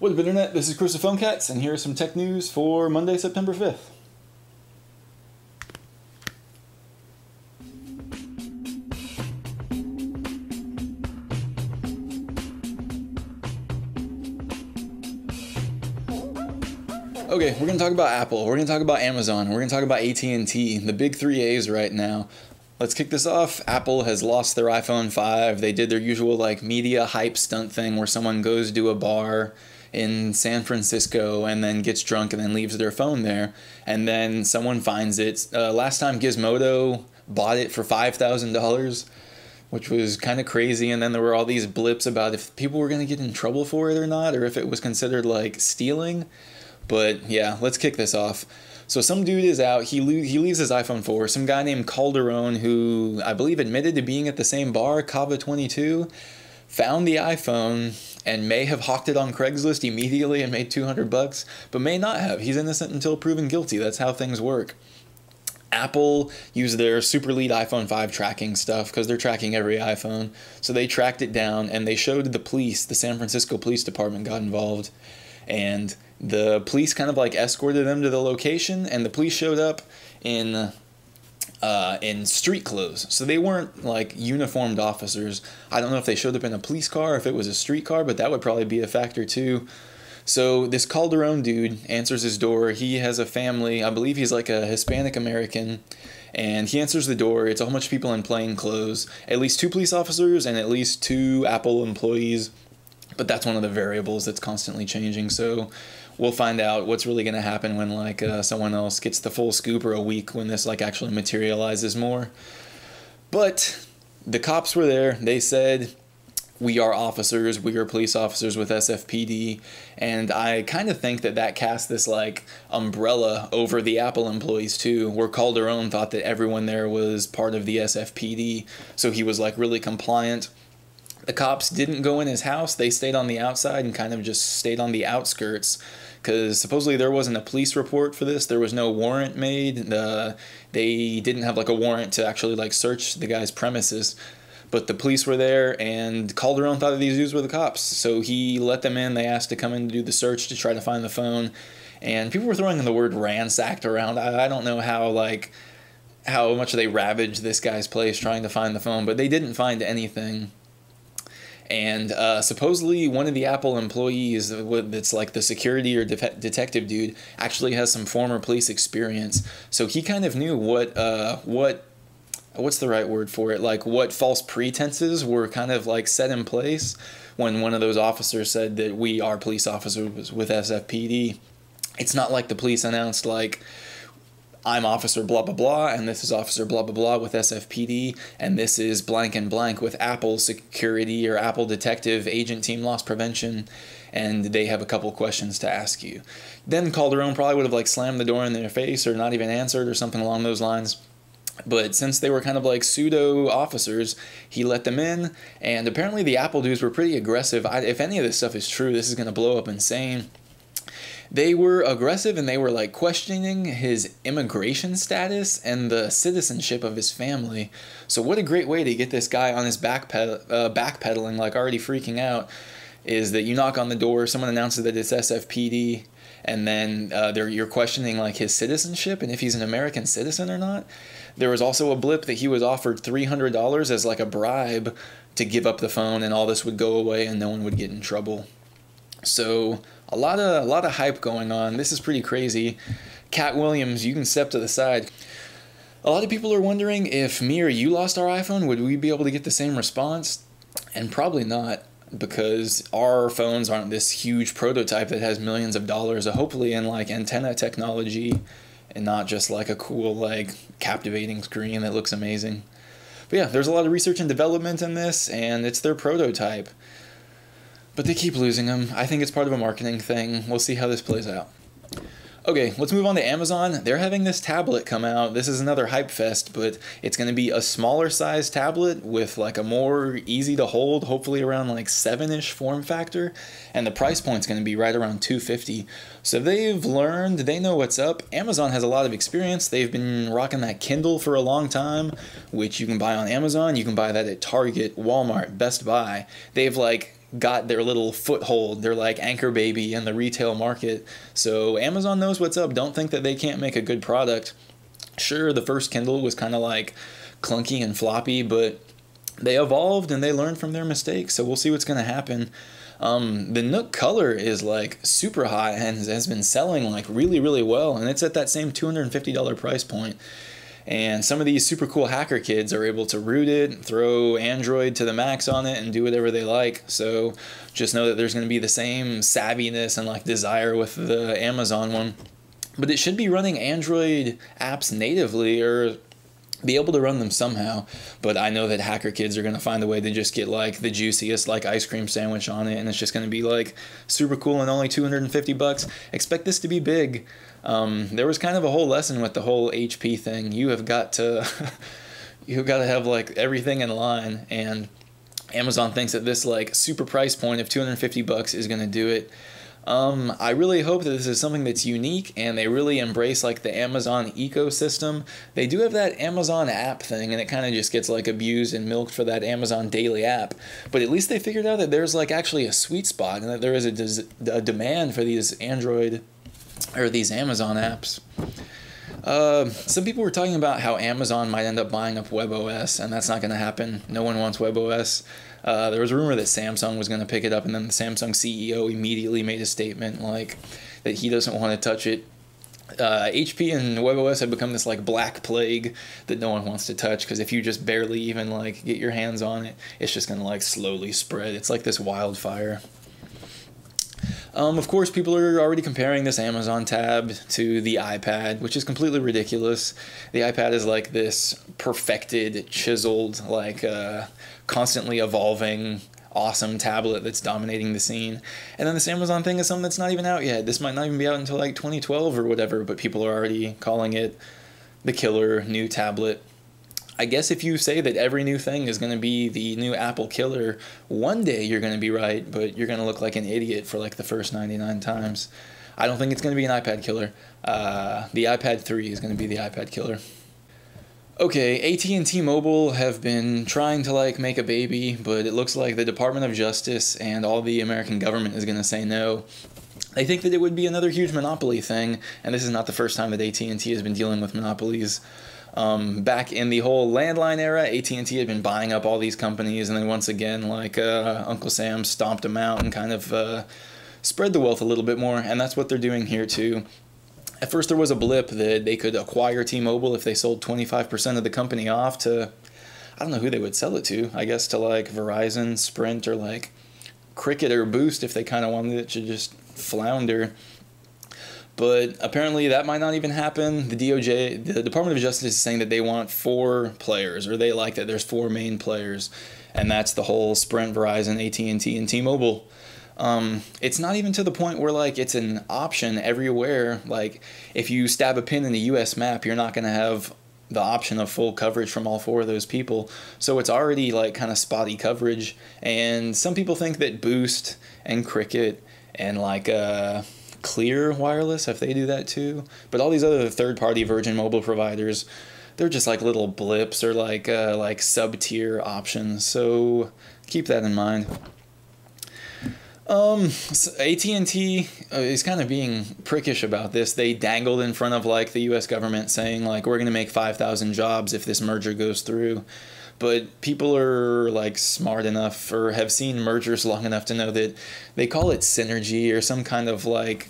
What up, Internet? This is Chris of Phone Cats, and here are some tech news for Monday, September 5th. Okay, we're going to talk about Apple, we're going to talk about Amazon, we're going to talk about AT&T, the big three A's right now. Let's kick this off. Apple has lost their iPhone 5. They did their usual media hype stunt thing where someone goes to a bar in San Francisco and then gets drunk and then leaves their phone there, and then someone finds it. Last time Gizmodo bought it for $5,000, which was kind of crazy, and then there were all these blips about if people were going to get in trouble for it or not, or if it was considered stealing. But yeah, let's kick this off. So some dude is out, he leaves his iPhone 4, some guy named Calderon, who I believe admitted to being at the same bar, Kava 22, found the iPhone and may have hawked it on Craigslist immediately and made $200, but may not have. He's innocent until proven guilty. That's how things work. Apple used their super lead iPhone 5 tracking stuff because they're tracking every iPhone. So they tracked it down and they showed the police. The San Francisco Police Department got involved, and the police kind of escorted them to the location, and the police showed up in street clothes. So they weren't uniformed officers. I don't know if they showed up in a police car or if it was a street car, but that would probably be a factor too. So this Calderon dude answers his door. He has a family. I believe he's a Hispanic American, and he answers the door. It's a whole bunch of people in plain clothes, at least 2 police officers and at least 2 Apple employees. But that's one of the variables that's constantly changing. So we'll find out what's really going to happen when someone else gets the full scoop, or a week when this actually materializes more. But the cops were there. They said, we are officers, we are police officers with SFPD, and I kind of think that casts this umbrella over the Apple employees too, where Calderon thought that everyone there was part of the SFPD, so he was really compliant. The cops didn't go in his house. They stayed on the outside and kind of just stayed on the outskirts, because supposedly there wasn't a police report for this. There was no warrant made. They didn't have a warrant to actually search the guy's premises. But the police were there, and Calderon thought that these dudes were the cops. So he let them in. They asked to come in to do the search to try to find the phone. And people were throwing the word ransacked around. I don't know how much they ravaged this guy's place trying to find the phone, but they didn't find anything. And supposedly one of the Apple employees that's the security or detective dude actually has some former police experience. So he kind of knew what's the right word for it? What false pretenses were kind of set in place when one of those officers said that we are police officers with SFPD. It's not like the police announced I'm officer blah blah blah, and this is officer blah blah blah with SFPD, and this is blank and blank with Apple security or Apple detective agent team loss prevention, and they have a couple questions to ask you. Then Calderon probably would have slammed the door in their face or not even answered or something along those lines. But since they were kind of pseudo officers, he let them in, and apparently the Apple dudes were pretty aggressive. If any of this stuff is true, this is going to blow up insane. They were aggressive, and they were questioning his immigration status and the citizenship of his family. So what a great way to get this guy on his backpedaling, already freaking out, is that you knock on the door, someone announces that it's SFPD, and then you're questioning his citizenship and if he's an American citizen or not. There was also a blip that he was offered $300 as a bribe to give up the phone, and all this would go away and no one would get in trouble. So a lot of hype going on. This is pretty crazy. Cat Williams, you can step to the side. A lot of people are wondering if me or you lost our iPhone, would we be able to get the same response? And probably not, because our phones aren't this huge prototype that has millions of dollars, hopefully in antenna technology, and not just a cool captivating screen that looks amazing. But yeah, there's a lot of research and development in this, and it's their prototype. But they keep losing them. I think it's part of a marketing thing. We'll see how this plays out. Okay, let's move on to Amazon. They're having this tablet come out. This is another hype fest, but it's going to be a smaller size tablet with a more easy to hold, hopefully around 7-ish form factor, and the price point's going to be right around $250. So they've learned, they know what's up. Amazon has a lot of experience. They've been rocking that Kindle for a long time, which you can buy on Amazon. You can buy that at Target, Walmart, Best Buy. They've got their little foothold. They're like anchor baby in the retail market. So Amazon knows what's up. Don't think that they can't make a good product. Sure, the first Kindle was kind of like clunky and floppy, but they evolved and they learned from their mistakes. So we'll see what's going to happen. The Nook Color is like super hot and has been selling like really, really well. And it's at that same $250 price point. And some of these super cool hacker kids are able to root it, throw Android to the max on it, and do whatever they like. So just know that there's going to be the same savviness and like desire with the Amazon one. But it should be running Android apps natively, or be able to run them somehow. But I know that hacker kids are going to find a way to just get like the juiciest like ice cream sandwich on it, and it's just going to be like super cool and only $250. Expect this to be big. There was kind of a whole lesson with the whole HP thing. You have got to you've got to have like everything in line, and Amazon thinks that this like super price point of $250 is going to do it. I really hope that this is something that's unique and they really embrace like the Amazon ecosystem. They do have that Amazon app thing, and it kind of just gets like abused and milked for that Amazon daily app. But at least they figured out that there's like actually a sweet spot, and that there is a demand for these Android or these Amazon apps. Some people were talking about how Amazon might end up buying up WebOS, and that's not going to happen. No one wants WebOS. There was a rumor that Samsung was going to pick it up, and then the Samsung CEO immediately made a statement like that he doesn't want to touch it. HP and WebOS have become this like black plague that no one wants to touch, because if you just barely even like get your hands on it, it's just going to like slowly spread. It's like this wildfire. Of course, people are already comparing this Amazon tab to the iPad, which is completely ridiculous. The iPad is like this perfected, chiseled, like constantly evolving, awesome tablet that's dominating the scene. And then this Amazon thing is something that's not even out yet. This might not even be out until like 2012 or whatever, but people are already calling it the killer new tablet. I guess if you say that every new thing is going to be the new Apple killer, one day you're going to be right, but you're going to look like an idiot for like the first 99 times. I don't think it's going to be an iPad killer. The iPad 3 is going to be the iPad killer. Okay, AT and T-Mobile have been trying to like make a baby, but it looks like the Department of Justice and all the American government is going to say no. They think that it would be another huge monopoly thing, and this is not the first time that AT&T has been dealing with monopolies. Back in the whole landline era, AT&T had been buying up all these companies, and then once again, like Uncle Sam stomped them out and kind of spread the wealth a little bit more, and that's what they're doing here too. At first there was a blip that they could acquire T-Mobile if they sold 25% of the company off to, I don't know who they would sell it to, I guess to like Verizon, Sprint, or like Cricket or Boost if they kind of wanted it to just flounder. But apparently that might not even happen. The DOJ, the Department of Justice, is saying that they want 4 players, or they like that there's 4 main players, and that's the whole Sprint, Verizon, AT&T, and T-Mobile. It's not even to the point where like it's an option everywhere. Like if you stab a pin in the US map, you're not going to have the option of full coverage from all 4 of those people. So it's already like kind of spotty coverage. And some people think that Boost and Cricket and like Clear Wireless, if they do that too. But all these other third-party Virgin Mobile providers, they're just like little blips or like sub-tier options. So keep that in mind. So AT&T is kind of being prickish about this. They dangled in front of like the US government saying like, we're going to make 5,000 jobs if this merger goes through. But people are like smart enough or have seen mergers long enough to know that they call it synergy or some kind of like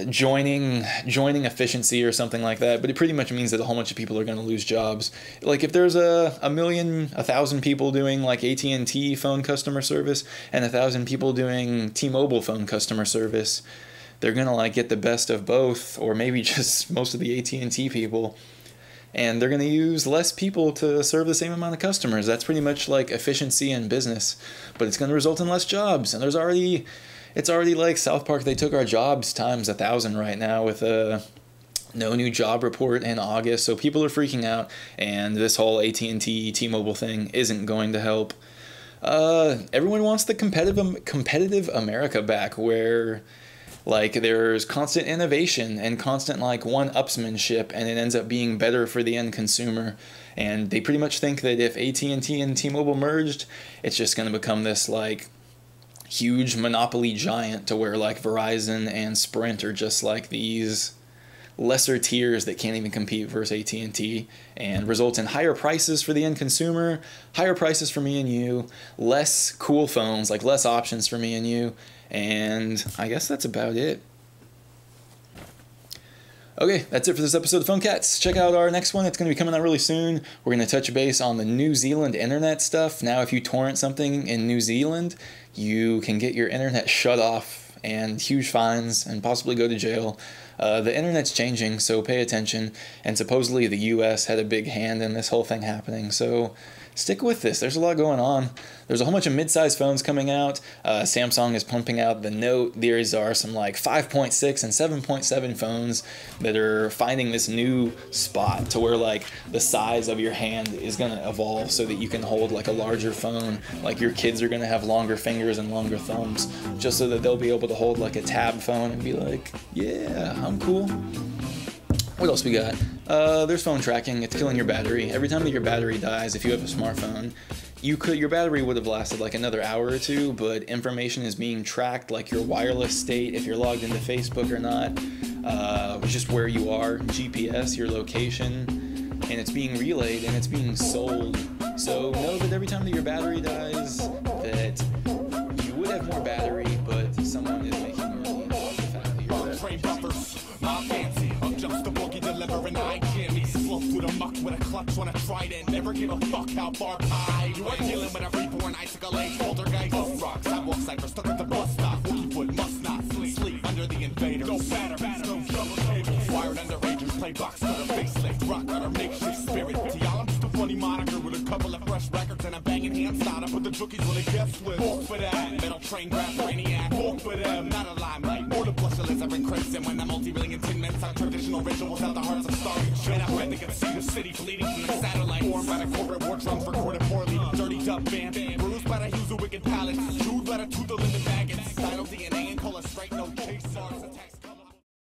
joining efficiency or something like that. But it pretty much means that a whole bunch of people are going to lose jobs. Like if there's a 1,000 people doing like AT&T phone customer service and 1,000 people doing T-Mobile phone customer service, they're going to like get the best of both, or maybe just most of the AT&T people. And they're going to use less people to serve the same amount of customers. That's pretty much like efficiency in business. But it's going to result in less jobs. And it's already like South Park, they took our jobs times 1,000 right now with no new job report in August. So people are freaking out. And this whole AT&T T-Mobile thing isn't going to help. Everyone wants the competitive America back, where like there's constant innovation and constant like one-upsmanship, and it ends up being better for the end consumer. And they pretty much think that if AT&T and T-Mobile merged, it's just going to become this like huge monopoly giant to where like Verizon and Sprint are just like these lesser tiers that can't even compete versus AT&T, and results in higher prices for the end consumer, higher prices for me and you, less cool phones, like less options for me and you, and I guess that's about it. Okay, that's it for this episode of Phone Cats. Check out our next one. It's going to be coming out really soon. We're going to touch base on the New Zealand internet stuff. Now, if you torrent something in New Zealand, you can get your internet shut off and huge fines and possibly go to jail. The internet's changing, so pay attention. And supposedly the US had a big hand in this whole thing happening, so stick with this. There's a lot going on. There's a whole bunch of mid-sized phones coming out. Samsung is pumping out the Note. There are some like 5.6 and 7.7 phones that are finding this new spot to where like the size of your hand is going to evolve so that you can hold like a larger phone. Like your kids are going to have longer fingers and longer thumbs just so that they'll be able to hold like a tab phone and be like, yeah, I'm cool. What else we got? There's phone tracking. It's killing your battery. Every time that your battery dies, if you have a smartphone, your battery would have lasted like another hour or two, but information is being tracked, like your wireless state, if you're logged into Facebook or not, just where you are, GPS, your location, and it's being relayed and it's being sold. So know that every time that your battery dies, that you would have more battery, but someone is making money off the fact that you're delivering eye jammies, slow through the muck with a clutch on a trident. Never give a fuck how far high. You are dealing with a reborn icicle age poltergeist. Bus rocks, sidewalk cypher stuck at the bus stop. Wookiewood must not sleep under the invaders. No batter, no double tables. Wired underagers, play box cutter, facelift, rock cutter, makeshift spirit. To y'all, I'm just a funny moniker with a couple of fresh records and a banging hand starter. But the jookies will guess with. Walk for that, metal train grab brainiac. Walk for them, not a limelight. More the blush of lizard crimson when the multi-billion tin men talk traditional rituals out the hearts of starving children. I went to get see the city bleeding from the satellite. Formed by the corporate war drums recorded poorly. Dirty dub band, bruised by the hues of wicked palates. Chewed by the tooth of Linda Baggins. Dino DNA and color straight, no